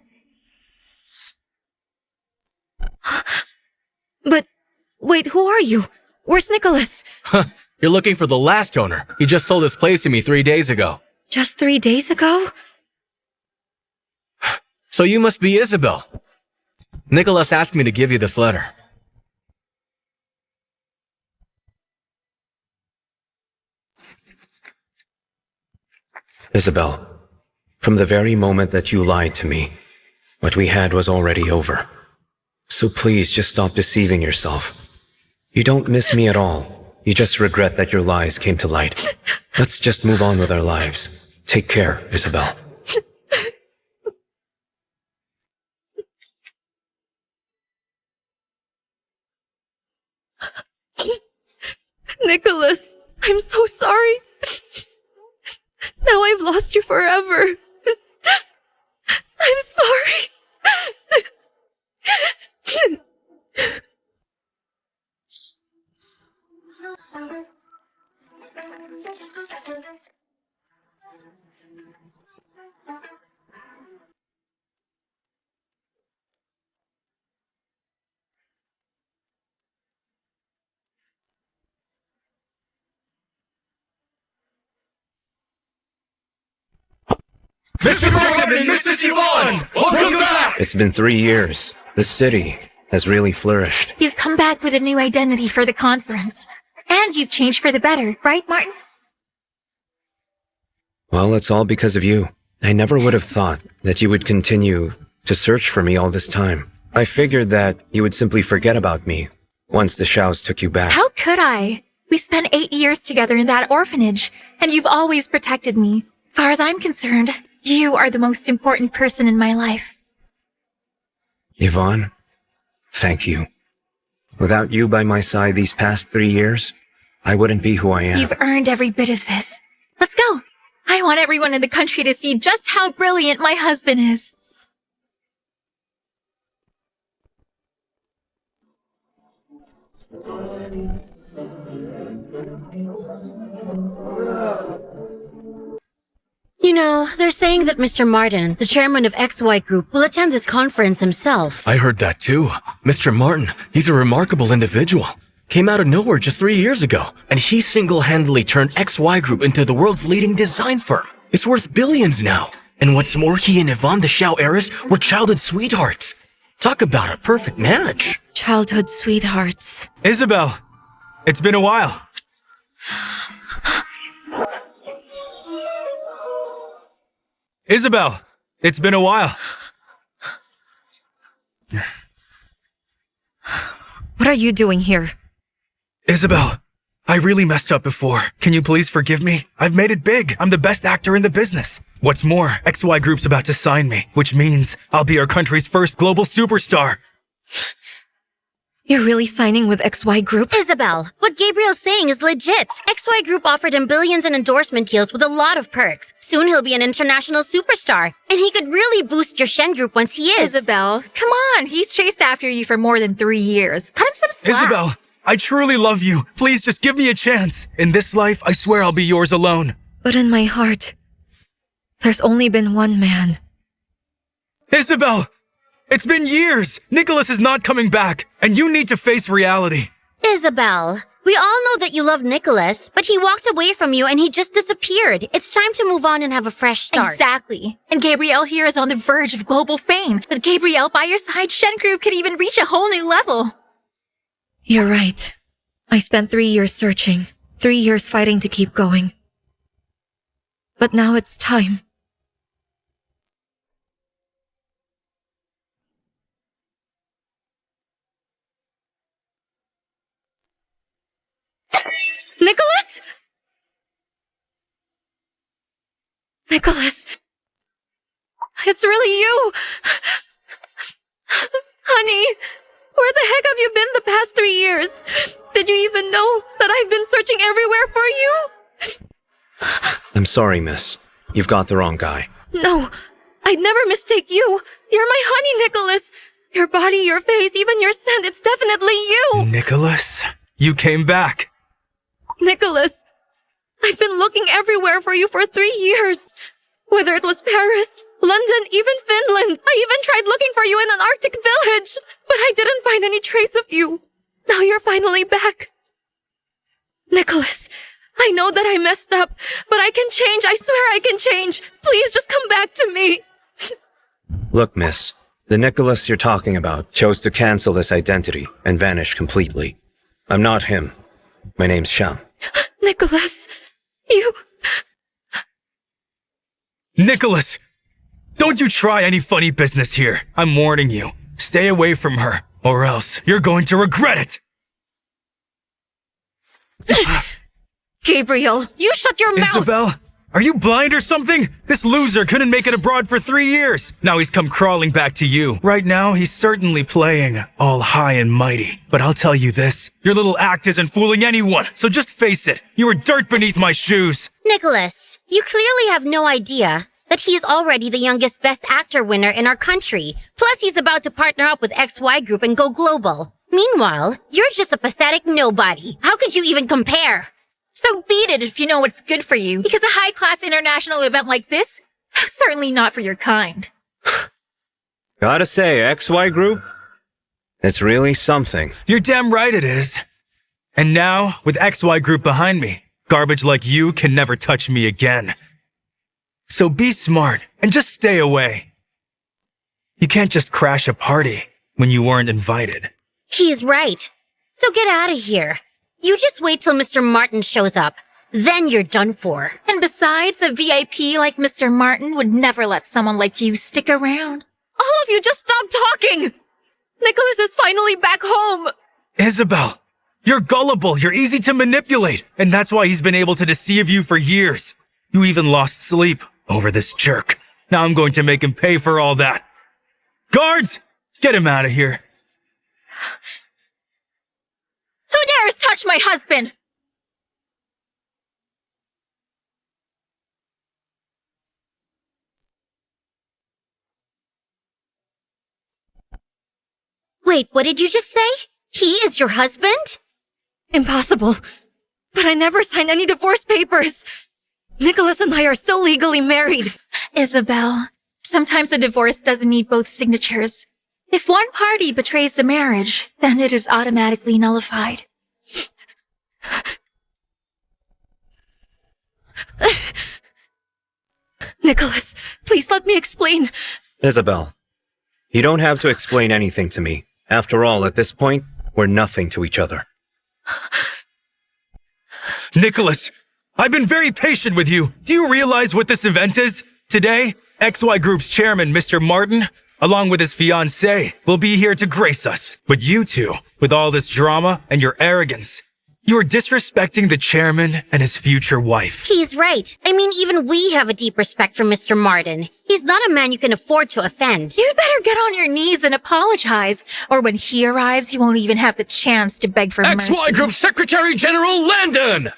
But, wait, who are you? Where's Nicholas? Huh, you're looking for the last owner. He just sold his place to me 3 days ago. Just 3 days ago? So you must be Isabelle. Nicholas asked me to give you this letter. Isabelle, from the very moment that you lied to me, what we had was already over. So please just stop deceiving yourself. You don't miss me at all. You just regret that your lies came to light. Let's just move on with our lives. Take care, Isabelle. Nicholas, I'm so sorry. Now I've lost you forever. I'm sorry. Mr. Martin and Mrs. Yvonne, welcome back! It's been 3 years. The city has really flourished. You've come back with a new identity for the conference. And you've changed for the better, right, Martin? Well, it's all because of you. I never would have thought that you would continue to search for me all this time. I figured that you would simply forget about me once the Shaos took you back. How could I? We spent 8 years together in that orphanage, and you've always protected me. Far as I'm concerned, you are the most important person in my life. Yvonne, thank you. Without you by my side these past 3 years, I wouldn't be who I am. You've earned every bit of this. Let's go. I want everyone in the country to see just how brilliant my husband is. You know, they're saying that Mr. Martin, the chairman of XY Group, will attend this conference himself. I heard that too. Mr. Martin, he's a remarkable individual. Came out of nowhere just 3 years ago, and he single-handedly turned XY Group into the world's leading design firm. It's worth billions now. And what's more, he and Yvonne, the Shao heiress, were childhood sweethearts. Talk about a perfect match. Childhood sweethearts. Isabelle, it's been a while. Isabelle, it's been a while. What are you doing here? Isabelle, I really messed up before. Can you please forgive me? I've made it big. I'm the best actor in the business. What's more, XY Group's about to sign me, which means I'll be our country's first global superstar. You're really signing with XY Group? Isabelle, what Gabriel's saying is legit. XY Group offered him billions in endorsement deals with a lot of perks. Soon he'll be an international superstar. And he could really boost your Shen Group once he is. Isabelle, come on. He's chased after you for more than 3 years. Cut him some slack. Isabelle, I truly love you. Please just give me a chance. In this life, I swear I'll be yours alone. But in my heart, there's only been one man. Isabelle! It's been years! Nicholas is not coming back, and you need to face reality. Isabelle, we all know that you love Nicholas, but he walked away from you and he just disappeared. It's time to move on and have a fresh start. Exactly. And Gabrielle here is on the verge of global fame. With Gabrielle by your side, Shen Group could even reach a whole new level. You're right. I spent 3 years searching, 3 years fighting to keep going. But now it's time. Nicholas? Nicholas! It's really you! Honey, where the heck have you been the past 3 years? Did you even know that I've been searching everywhere for you? I'm sorry, miss. You've got the wrong guy. No, I'd never mistake you. You're my honey, Nicholas. Your body, your face, even your scent, it's definitely you! Nicholas, you came back. Nicholas, I've been looking everywhere for you for 3 years. Whether it was Paris, London, even Finland. I even tried looking for you in an Arctic village, but I didn't find any trace of you. Now you're finally back. Nicholas, I know that I messed up, but I can change. I swear I can change. Please just come back to me. Look, miss. The Nicholas you're talking about chose to cancel this identity and vanish completely. I'm not him. My name's Shang. Nicholas, you... Nicholas! Don't you try any funny business here. I'm warning you. Stay away from her, or else you're going to regret it! Gabriel, you shut your mouth! Isabelle, are you blind or something? This loser couldn't make it abroad for 3 years. Now he's come crawling back to you. Right now, he's certainly playing all high and mighty. But I'll tell you this, your little act isn't fooling anyone, so just face it. You were dirt beneath my shoes. Nicholas, you clearly have no idea that he's already the youngest Best Actor winner in our country. Plus, he's about to partner up with XY Group and go global. Meanwhile, you're just a pathetic nobody. How could you even compare? So beat it if you know what's good for you, because a high-class international event like this, certainly not for your kind. Gotta say, XY Group? It's really something. You're damn right it is. And now, with XY Group behind me, garbage like you can never touch me again. So be smart and just stay away. You can't just crash a party when you weren't invited. He's right. So get out of here. You just wait till Mr. Martin shows up. Then you're done for. And besides, a VIP like Mr. Martin would never let someone like you stick around. All of you just stop talking! Nicholas is finally back home! Isabelle, you're gullible, you're easy to manipulate, and that's why he's been able to deceive you for years. You even lost sleep over this jerk. Now I'm going to make him pay for all that. Guards, get him out of here. Who dares touch my husband? Wait, what did you just say? He is your husband? Impossible. But I never signed any divorce papers. Nicholas and I are still legally married. Isabelle, sometimes a divorce doesn't need both signatures. If one party betrays the marriage, then it is automatically nullified. Nicholas, please let me explain. Isabelle, you don't have to explain anything to me. After all, at this point, we're nothing to each other. Nicholas, I've been very patient with you. Do you realize what this event is? Today, XY Group's chairman, Mr. Martin, along with his fiancée, will be here to grace us. But you two, with all this drama and your arrogance, you are disrespecting the chairman and his future wife. He's right. I mean, even we have a deep respect for Mr. Martin. He's not a man you can afford to offend. You'd better get on your knees and apologize, or when he arrives, you won't even have the chance to beg for mercy. XY Group Secretary General Landon!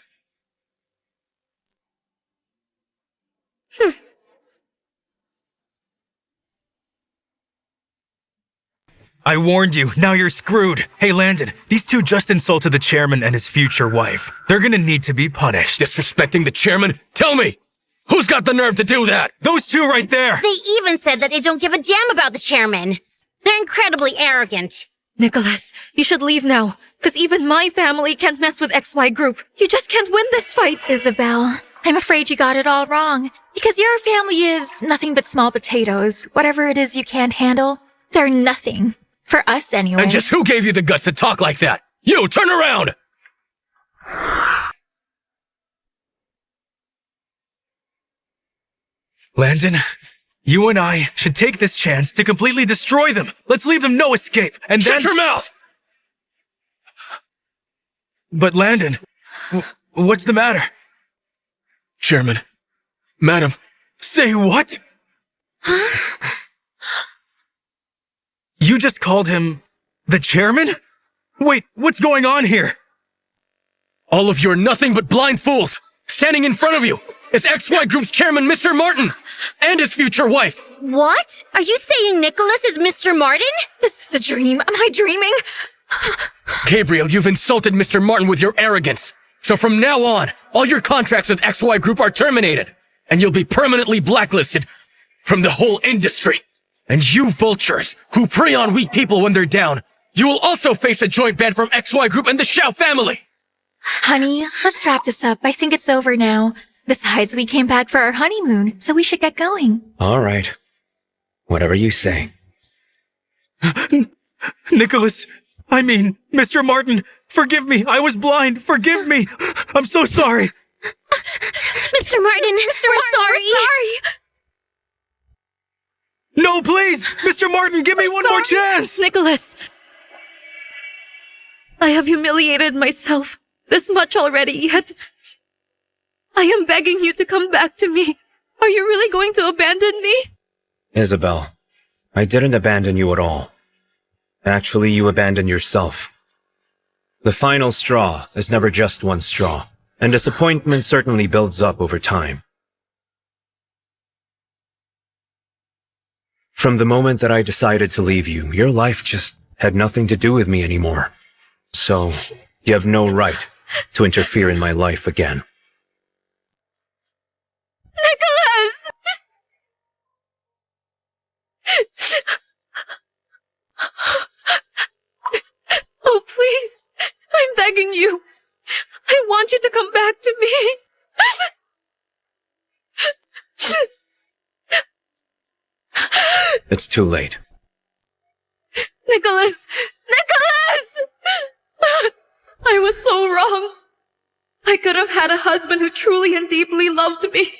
I warned you, now you're screwed. Hey Landon, these two just insulted the chairman and his future wife. They're gonna need to be punished. Disrespecting the chairman? Tell me! Who's got the nerve to do that? Those two right there! They even said that they don't give a damn about the chairman. They're incredibly arrogant. Nicholas, you should leave now, because even my family can't mess with XY Group. You just can't win this fight. Isabelle, I'm afraid you got it all wrong. Because your family is nothing but small potatoes. Whatever it is you can't handle, they're nothing. For us, anyway. And just who gave you the guts to talk like that? You, turn around! Landon, you and I should take this chance to completely destroy them. Let's leave them no escape, and then— Shut your mouth! But Landon, what's the matter? Chairman, Madam. Say what? You just called him the chairman? Wait, what's going on here? All of you are nothing but blind fools. Standing in front of you is XY Group's chairman, Mr. Martin, and his future wife. What? Are you saying Nicholas is Mr. Martin? This is a dream. Am I dreaming? Gabriel, you've insulted Mr. Martin with your arrogance. So from now on, all your contracts with XY Group are terminated, and you'll be permanently blacklisted from the whole industry. And you vultures who prey on weak people when they're down, you will also face a joint ban from XY Group and the Xiao family. Honey, let's wrap this up. I think it's over now. Besides, we came back for our honeymoon, so we should get going. All right. Whatever you say. Nicholas, Mr. Martin, forgive me. I was blind. Forgive me. I'm so sorry. Mr. Martin, we're sorry. No, please! Mr. Martin, give me one more chance! Nicholas, I have humiliated myself this much already, yet I am begging you to come back to me. Are you really going to abandon me? Isabelle, I didn't abandon you at all. Actually, you abandoned yourself. The final straw is never just one straw, and disappointment certainly builds up over time. From the moment that I decided to leave you, your life just had nothing to do with me anymore. So, you have no right to interfere in my life again. Nicholas! Oh, please. I'm begging you. I want you to come back to me. It's too late. Nicholas! Nicholas! I was so wrong. I could have had a husband who truly and deeply loved me.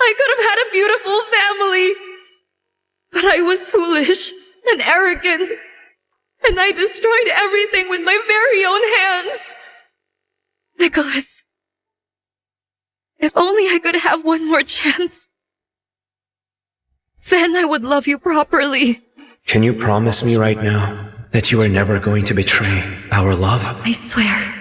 I could have had a beautiful family. But I was foolish and arrogant. And I destroyed everything with my very own hands. Nicholas, if only I could have one more chance. Then I would love you properly. Can you promise me right now that you are never going to betray our love? I swear.